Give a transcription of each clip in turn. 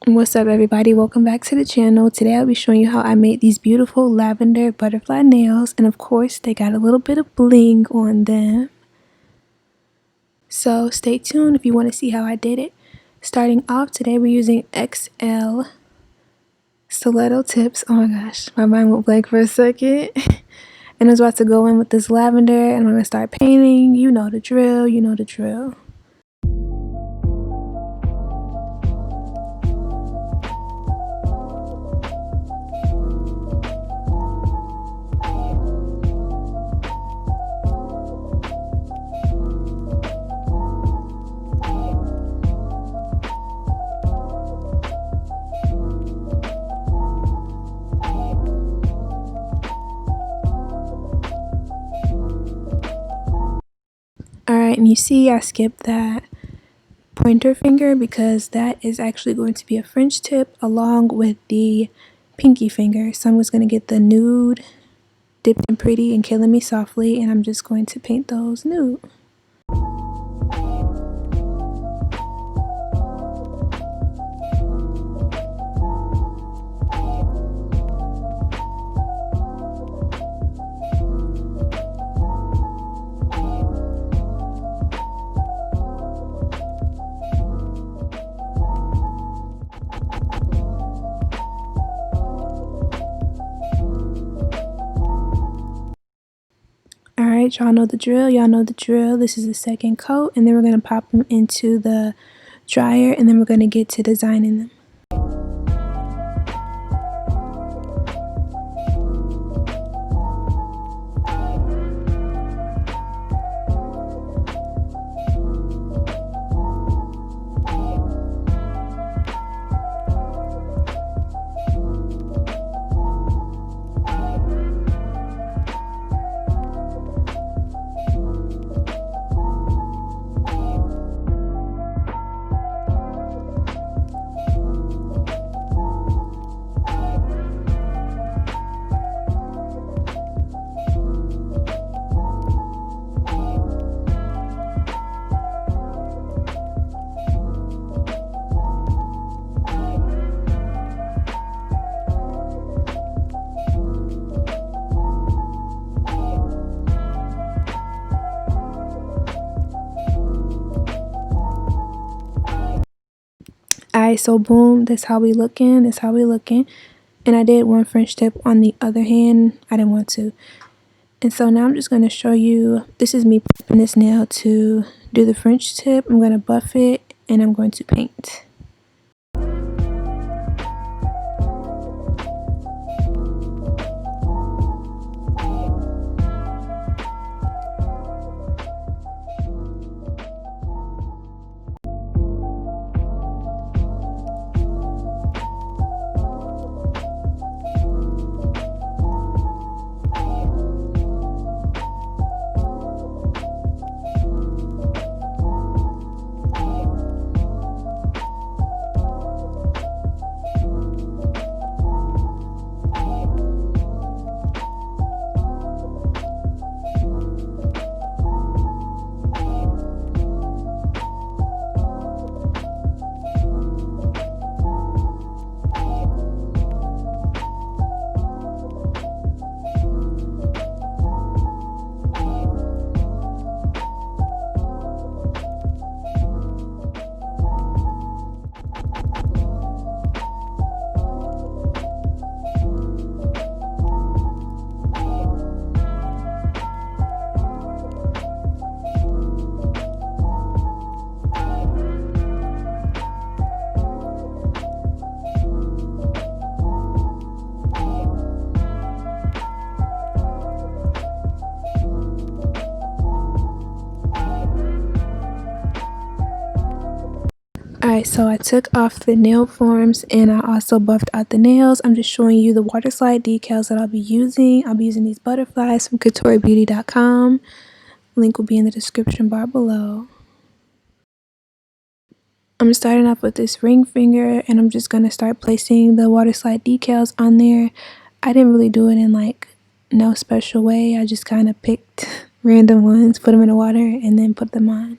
What's up everybody, welcome back to the channel. Today I'll be showing you how I made these beautiful lavender butterfly nails, and of course they got a little bit of bling on them. So stay tuned if you want to see how I did it. Starting off today, we're using XL stiletto tips. Oh my gosh, my mind went blank for a second. And I was about to go in with this lavender and I'm going to start painting. You know the drill, you know the drill. Alright, and you see I skipped that pointer finger because that is actually going to be a French tip along with the pinky finger. So I'm just going to get the nude Dipped in Pretty and Killing Me Softly, and I'm just going to paint those nude. Alright, y'all know the drill, This is the second coat, and then we're going to pop them into the dryer, and then we're going to get to designing them. Alright, so boom, that's how we looking. And I did one French tip on the other hand. I didn't want to. And so now I'm just going to show you, this is me prepping this nail to do the French tip. I'm going to buff it and I'm going to paint. Alright, so I took off the nail forms and I also buffed out the nails. I'm just showing you the water slide decals that I'll be using. I'll be using these butterflies from katoribeautycontact. Link will be in the description bar below. I'm starting off with this ring finger and I'm just going to start placing the water slide decals on there. I didn't really do it in like no special way. I just kind of picked random ones, put them in the water and then put them on.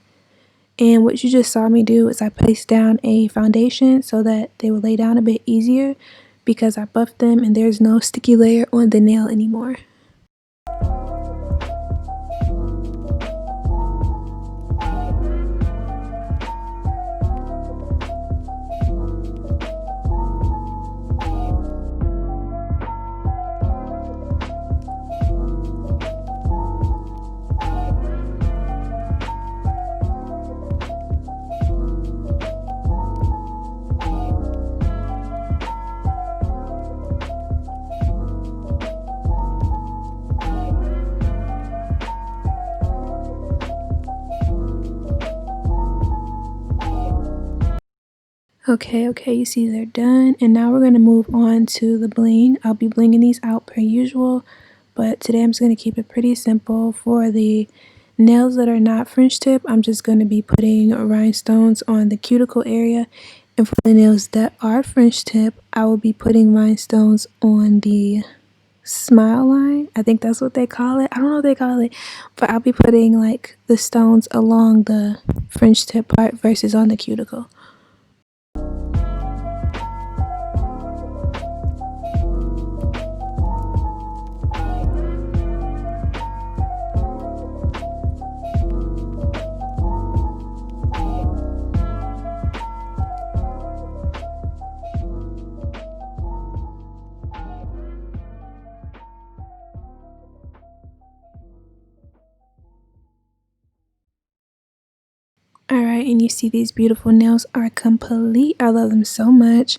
And what you just saw me do is I placed down a foundation so that they would lay down a bit easier because I buffed them and there's no sticky layer on the nail anymore. Okay, you see they're done. And now we're going to move on to the bling. I'll be blinging these out per usual, but today I'm just going to keep it pretty simple. For the nails that are not French tip, I'm just going to be putting rhinestones on the cuticle area. And for the nails that are French tip, I will be putting rhinestones on the smile line. I think that's what they call it. I don't know what they call it, but I'll be putting like the stones along the French tip part versus on the cuticle. Alright, and you see these beautiful nails are complete. I love them so much.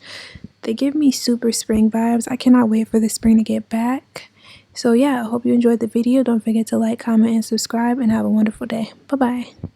They give me super spring vibes. I cannot wait for the spring to get back. So yeah, I hope you enjoyed the video. Don't forget to like, comment, and subscribe, and have a wonderful day. Bye-bye.